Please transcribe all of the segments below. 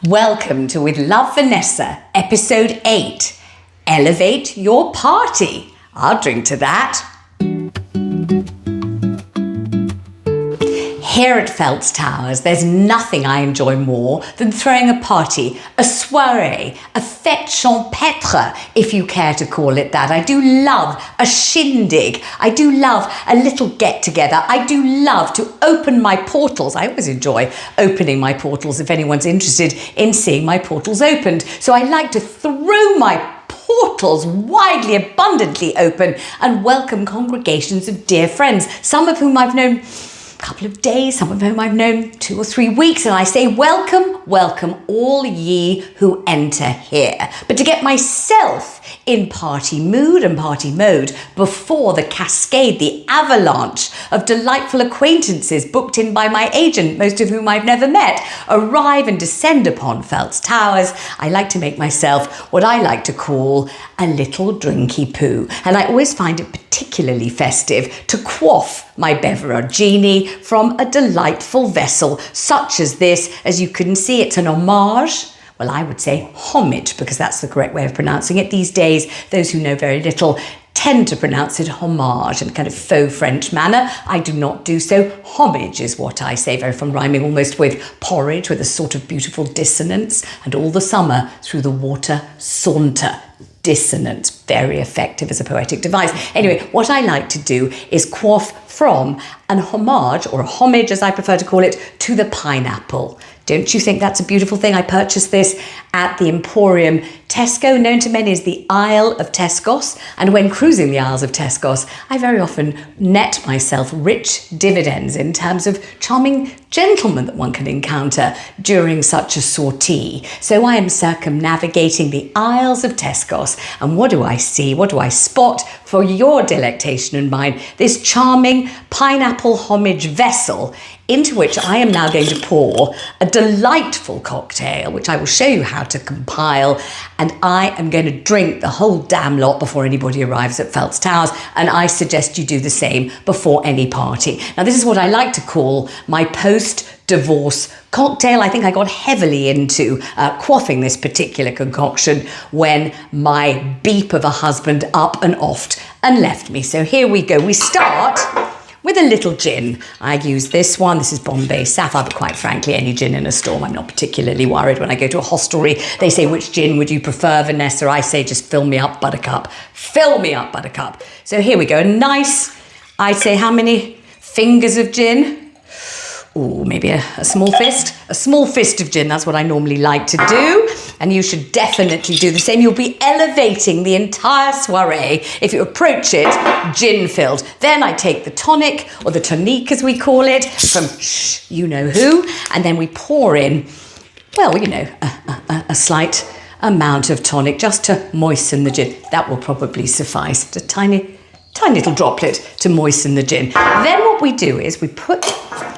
Welcome to With Love, Vanessa, episode 8. Elevate your party. I'll drink to that. Here at Phelps Towers, there's nothing I enjoy more than throwing a party, a soirée, a fête champêtre, if you care to call it that. I do love a shindig. I do love a little get-together. I do love to open my portals. I always enjoy opening my portals if anyone's interested in seeing my portals opened. So I like to throw my portals widely, abundantly open and welcome congregations of dear friends, some of whom I've known couple of days, some of whom I've known 2 or 3 weeks, and I say welcome, welcome all ye who enter here. But to get myself in party mood and party mode before the cascade, the avalanche of delightful acquaintances booked in by my agent, most of whom I've never met, arrive and descend upon Phelps Towers, I like to make myself what I like to call a little drinky poo. And I always find it particularly festive to quaff my beveragini from a delightful vessel such as this. As you can see, it's an homage. Well, I would say homage, because that's the correct way of pronouncing it. These days, those who know very little tend to pronounce it homage in a kind of faux French manner. I do not do so. Homage is what I say, very fun, rhyming almost with porridge, with a sort of beautiful dissonance. And all the summer through the water saunter. Dissonance, very effective as a poetic device. Anyway, what I like to do is quaff from an homage, or a homage as I prefer to call it, to the pineapple. Don't you think that's a beautiful thing? I purchased this at the Emporium Tesco, known to many as the Isle of Tescos. And when cruising the Isles of Tescos, I very often net myself rich dividends in terms of charming gentlemen that one can encounter during such a sortie. So I am circumnavigating the Isles of Tescos. And what do I see? What do I spot for your delectation and mine? This charming pineapple homage vessel into which I am now going to pour a delightful cocktail, which I will show you how to compile, and I am going to drink the whole damn lot before anybody arrives at Phelps Towers, and I suggest you do the same before any party. Now, this is what I like to call my post-divorce cocktail. I think I got heavily into quaffing this particular concoction when my beep of a husband up and offed and left me. So here we go. We start with a little gin. I use this one. This is Bombay Sapphire, but quite frankly, any gin in a storm, I'm not particularly worried. When I go to a hostelry, they say, which gin would you prefer, Vanessa? I say, just fill me up, buttercup. Fill me up, buttercup. So here we go. A nice, I'd say, how many fingers of gin? Ooh, maybe a small fist. A small fist of gin, that's what I normally like to do. And you should definitely do the same. You'll be elevating the entire soiree if you approach it gin-filled. Then I take the tonic, or the tonique as we call it, from you know who, and then we pour in, well, you know, a slight amount of tonic just to moisten the gin. That will probably suffice. Just a tiny little droplet to moisten the gin. Then what we do is we put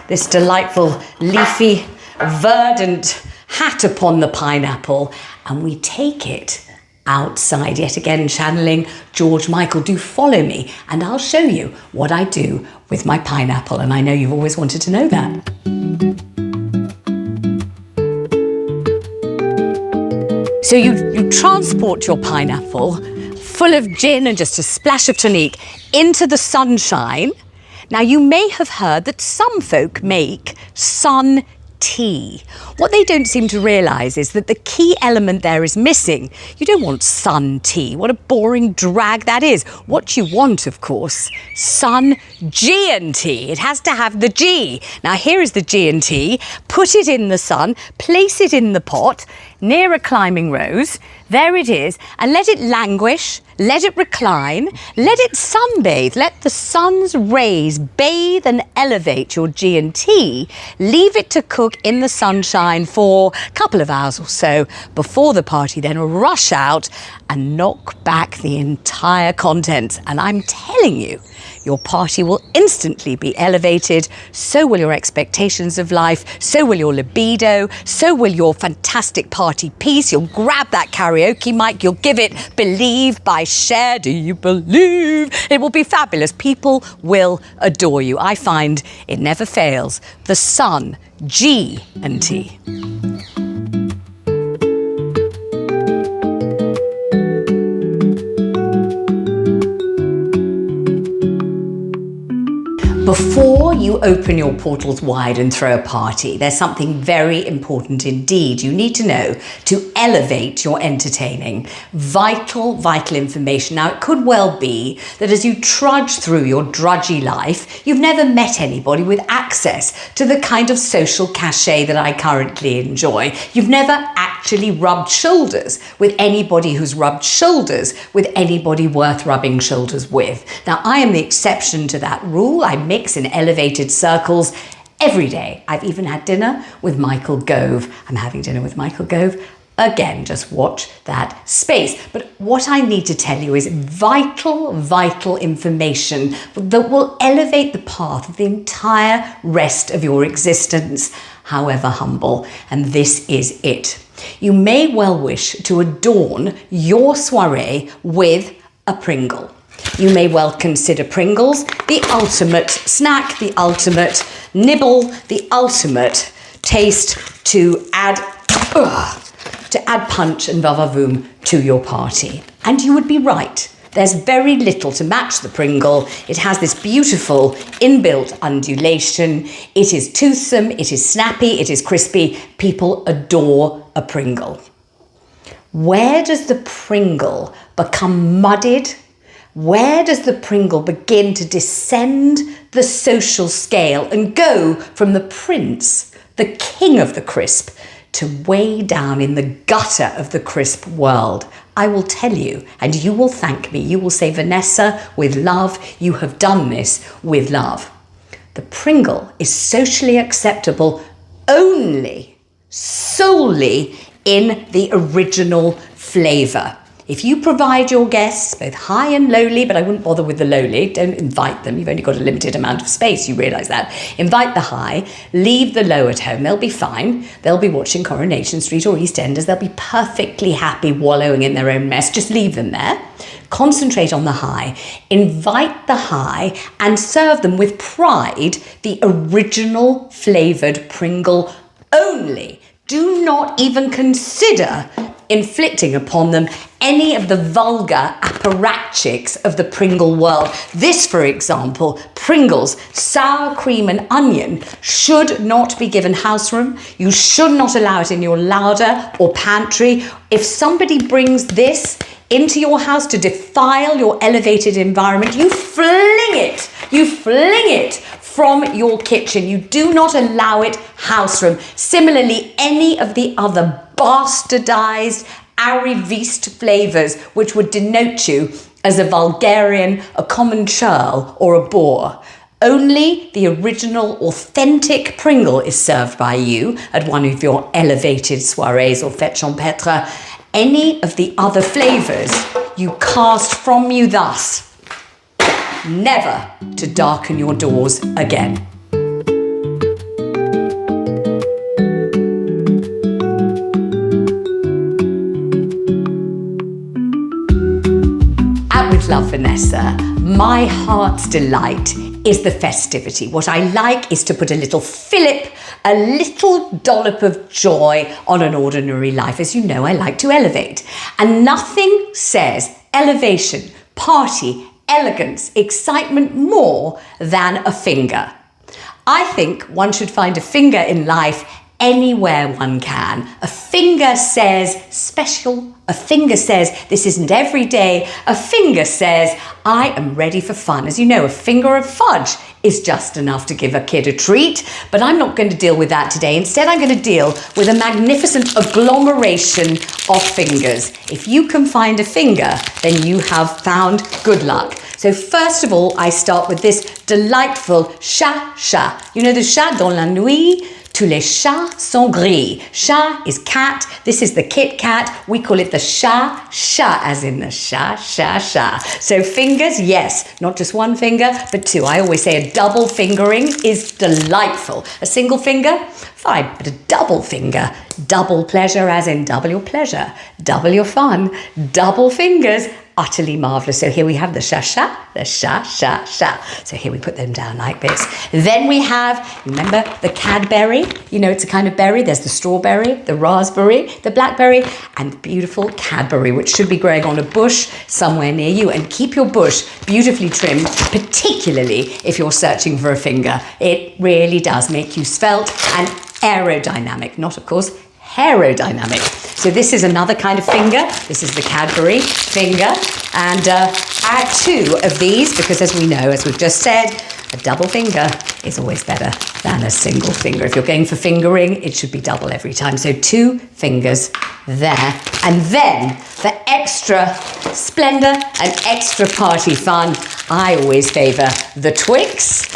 this delightful, leafy, verdant hat upon the pineapple, and we take it outside. Yet again, channeling George Michael. Do follow me, and I'll show you what I do with my pineapple. And I know you've always wanted to know that. So you transport your pineapple full of gin and just a splash of tonique into the sunshine. Now, you may have heard that some folk make Sun tea. What they don't seem to realise is that the key element there is missing. You don't want sun tea. What a boring drag that is. What you want, of course, Sun G&T. It has to have the G. Now, here is the G&T. Put it in the sun, place it in the pot near a climbing rose. There it is, and let it languish, let it recline, let it sunbathe, let the sun's rays bathe and elevate your G&T. Leave it to cook in the sunshine for a couple of hours or so before the party, then rush out and knock back the entire contents. And I'm telling you, your party will instantly be elevated. So will your expectations of life. So will your libido. So will your fantastic party piece. You'll grab that karaoke mic. You'll give it Believe by Cher. Do you believe? It will be fabulous. People will adore you. I find it never fails. The Sun G&T. Before you open your portals wide and throw a party, there's something very important indeed you need to know to elevate your entertaining. Vital, vital information. Now, it could well be that as you trudge through your drudgy life, you've never met anybody with access to the kind of social cachet that I currently enjoy. You've never actually rubbed shoulders with anybody who's rubbed shoulders with anybody worth rubbing shoulders with. Now, I am the exception to that rule. I mix in elevated circles every day. I've even had dinner with Michael Gove. I'm having dinner with Michael Gove. Again, just watch that space. But what I need to tell you is vital, vital information that will elevate the path of the entire rest of your existence, however humble. And this is it. You may well wish to adorn your soiree with a Pringle. You may well consider Pringles the ultimate snack, the ultimate nibble, the ultimate taste to add punch and vavavoom to your party. And you would be right. There's very little to match the Pringle. It has this beautiful inbuilt undulation. It is toothsome, it is snappy, it is crispy. People adore a Pringle. Where does the Pringle become muddied? Where does the Pringle begin to descend the social scale and go from the prince, the king of the crisp, to way down in the gutter of the crisp world? I will tell you, and you will thank me. You will say, Vanessa, with love, you have done this with love. The Pringle is socially acceptable only, solely in the original flavour. If you provide your guests, both high and lowly, but I wouldn't bother with the lowly, don't invite them, you've only got a limited amount of space, you realise that. Invite the high, leave the low at home, they'll be fine. They'll be watching Coronation Street or EastEnders, they'll be perfectly happy wallowing in their own mess, just leave them there. Concentrate on the high, invite the high and serve them with pride the original flavoured Pringle only. Do not even consider inflicting upon them any of the vulgar apparatchiks of the Pringle world. This, for example, Pringles, sour cream and onion, should not be given house room. You should not allow it in your larder or pantry. If somebody brings this into your house to defile your elevated environment, you fling it. You fling it from your kitchen. You do not allow it house room. Similarly, any of the other bastardized arriviste flavours which would denote you as a vulgarian, a common churl or a boor. Only the original, authentic Pringle is served by you at one of your elevated soirees or fêtes champêtres. Any of the other flavours you cast from you thus, never to darken your doors again. With love, Vanessa, my heart's delight is the festivity. What I like is to put a little fillip, a little dollop of joy on an ordinary life. As you know, I like to elevate. And nothing says elevation, party, elegance, excitement more than a finger. I think one should find a finger in life anywhere one can. A finger says special. A finger says this isn't every day. A finger says I am ready for fun. As you know, a finger of fudge is just enough to give a kid a treat, but I'm not going to deal with that today. Instead, I'm going to deal with a magnificent agglomeration of fingers. If you can find a finger, then you have found good luck. So first of all, I start with this delightful chat. You know the chat dans la nuit? Tous les chats sont gris. Chat is cat. This is the Kit Kat. We call it the chat, as in the chat. So fingers, yes, not just one finger, but two. I always say a double fingering is delightful. A single finger, fine, but a double finger, double pleasure as in double your pleasure, double your fun, double fingers, utterly marvellous. So here we have the sha-sha, the sha-sha-sha. So here we put them down like this. Then we have, remember the Cadbury? You know, it's a kind of berry. There's the strawberry, the raspberry, the blackberry, and the beautiful Cadbury, which should be growing on a bush somewhere near you. And keep your bush beautifully trimmed, particularly if you're searching for a finger. It really does make you svelte and aerodynamic, not of course aerodynamic. So this is another kind of finger. This is the Cadbury finger. And add 2 of these because, as we know, as we've just said, a double finger is always better than a single finger. If you're going for fingering, it should be double every time. So 2 fingers there. And then for extra splendour and extra party fun, I always favour the Twix,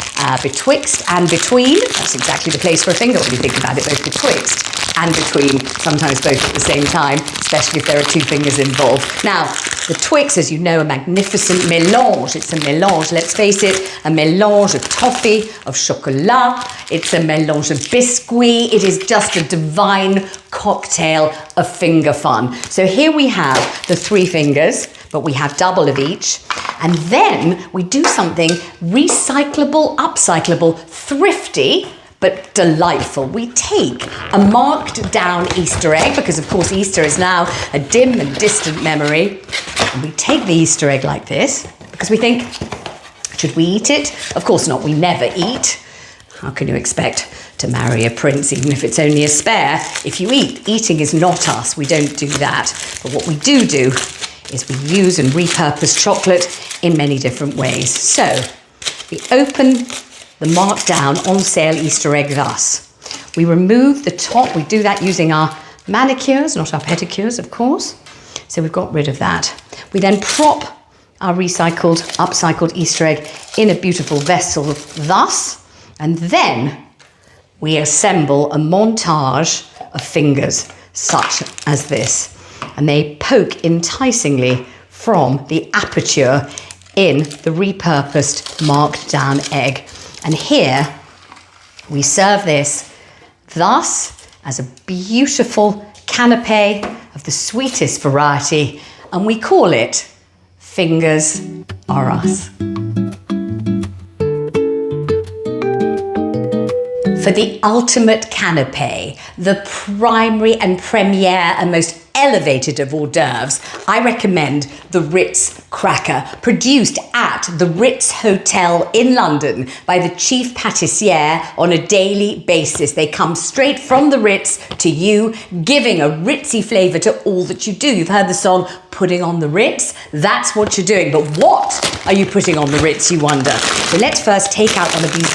betwixt and between. That's exactly the place for a finger when you think about it, both betwixt and between, sometimes both at the same time, especially if there are 2 fingers involved. Now, the Twix, as you know, a magnificent mélange. It's a mélange, let's face it, a mélange of toffee, of chocolat. It's a mélange of biscuit. It is just a divine cocktail of finger fun. So here we have the 3 fingers, but we have double of each. And then we do something recyclable, upcyclable, thrifty, but delightful. We take a marked down Easter egg, because of course Easter is now a dim and distant memory. And we take the Easter egg like this, because we think, should we eat it? Of course not, we never eat. How can you expect to marry a prince, even if it's only a spare? If you eat, eating is not us, we don't do that. But what we do is we use and repurpose chocolate in many different ways. So we open the marked down on sale Easter egg thus. We remove the top. We do that using our manicures, not our pedicures, of course. So we've got rid of that. We then prop our recycled, upcycled Easter egg in a beautiful vessel thus, and then we assemble a montage of fingers such as this. And they poke enticingly from the aperture in the repurposed marked down egg. And here we serve this thus as a beautiful canapé of the sweetest variety, and we call it Fingers Are Us. For the ultimate canapé, the primary and premiere and most elevated of hors d'oeuvres, I recommend the Ritz Cracker, produced at the Ritz Hotel in London by the chief patissier on a daily basis. They come straight from the Ritz to you, giving a Ritzy flavour to all that you do. You've heard the song, Putting on the Ritz? That's what you're doing. But what are you putting on the Ritz, you wonder? So let's first take out one of these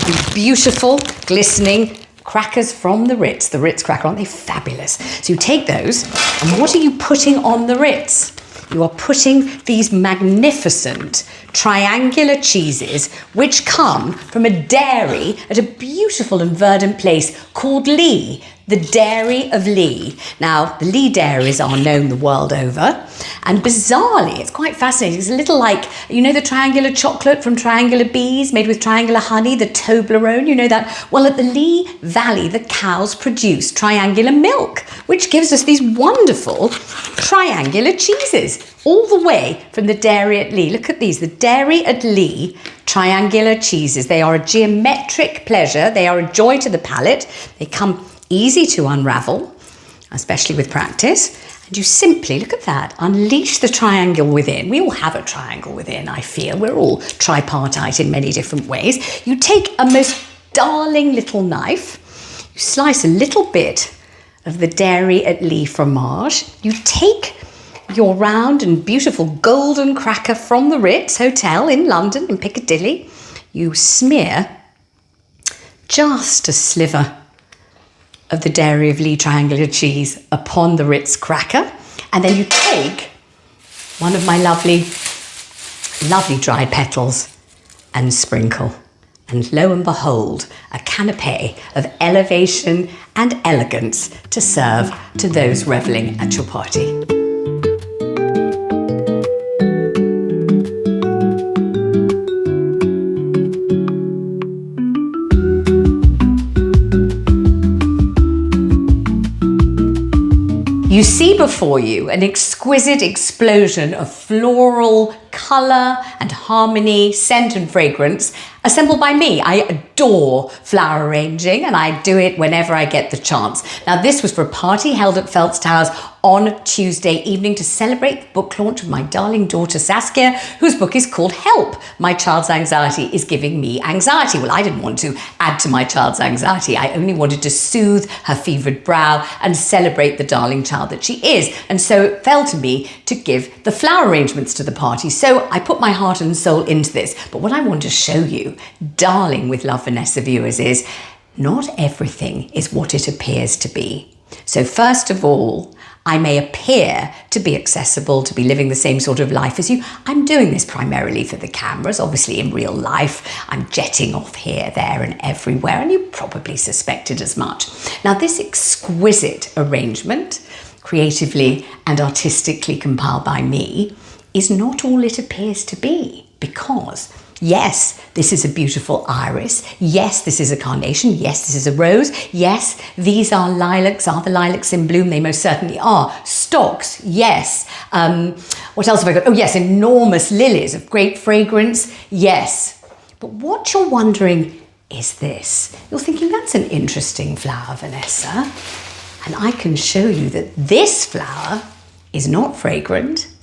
these beautiful, glistening crackers from the Ritz Cracker. Aren't they fabulous? So you take those, and what are you putting on the Ritz? You are putting these magnificent triangular cheeses, which come from a dairy at a beautiful and verdant place called Lee, the Dairy of Lee. Now, the Lee dairies are known the world over, and bizarrely, it's quite fascinating. It's a little like, you know, the triangular chocolate from Triangular Bees made with triangular honey, the Toblerone, you know that? Well, at the Lee Valley, the cows produce triangular milk, which gives us these wonderful triangular cheeses, all the way from the dairy at Lee. Look at these, the Dairy at Lee triangular cheeses. They are a geometric pleasure. They are a joy to the palate. They come easy to unravel, especially with practice. And you simply, look at that, unleash the triangle within. We all have a triangle within, I feel. We're all tripartite in many different ways. You take a most darling little knife. You slice a little bit of the Dairy at Lee fromage. You take your round and beautiful golden cracker from the Ritz Hotel in London, in Piccadilly. You smear just a sliver of the Dairy of Lee triangular cheese upon the Ritz Cracker. And then you take one of my lovely dried petals and sprinkle. And lo and behold, a canapé of elevation and elegance to serve to those revelling at your party. You see before you an exquisite explosion of floral colour and harmony, scent and fragrance assembled by me. I adore flower arranging and I do it whenever I get the chance. Now this was for a party held at Phelps Towers on Tuesday evening to celebrate the book launch of my darling daughter Saskia, whose book is called Help, My Child's Anxiety is Giving Me Anxiety. Well, I didn't want to add to my child's anxiety. I only wanted to soothe her fevered brow and celebrate the darling child that she is. And so it fell to me to give the flower arrangements to the party. So I put my heart and soul into this. But what I want to show you, darling With Love Vanessa viewers, is not everything is what it appears to be. So first of all, I may appear to be accessible, to be living the same sort of life as you. I'm doing this primarily for the cameras. Obviously, in real life, I'm jetting off here, there, and everywhere, and you probably suspected as much. Now, this exquisite arrangement, creatively and artistically compiled by me, is not all it appears to be, because yes, this is a beautiful iris. Yes, this is a carnation. Yes, this is a rose. Yes, these are lilacs. Are the lilacs in bloom? They most certainly are. Stocks, yes. What else have I got? Oh, yes, enormous lilies of great fragrance. Yes. But what you're wondering is this. You're thinking, that's an interesting flower, Vanessa. And I can show you that this flower is not fragrant.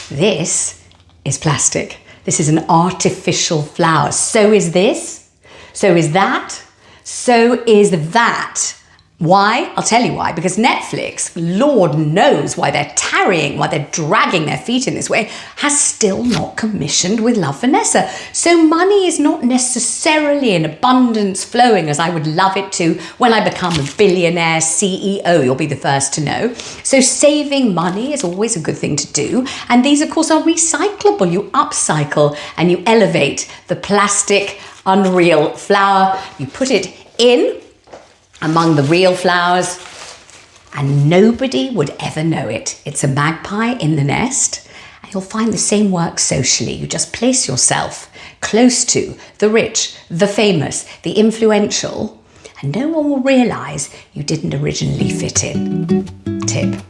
This is plastic. This is an artificial flower. So is this. So is that. So is that. Why? I'll tell you why. Because Netflix, Lord knows why they're tarrying, why they're dragging their feet in this way, has still not commissioned With Love Vanessa. So money is not necessarily in abundance flowing as I would love it to when I become a billionaire CEO. You'll be the first to know. So saving money is always a good thing to do. And these, of course, are recyclable. You upcycle and you elevate the plastic, unreal flower. You put it in among the real flowers, and nobody would ever know it. It's a magpie in the nest, and you'll find the same works socially. You just place yourself close to the rich, the famous, the influential, and no one will realise you didn't originally fit in. Tip.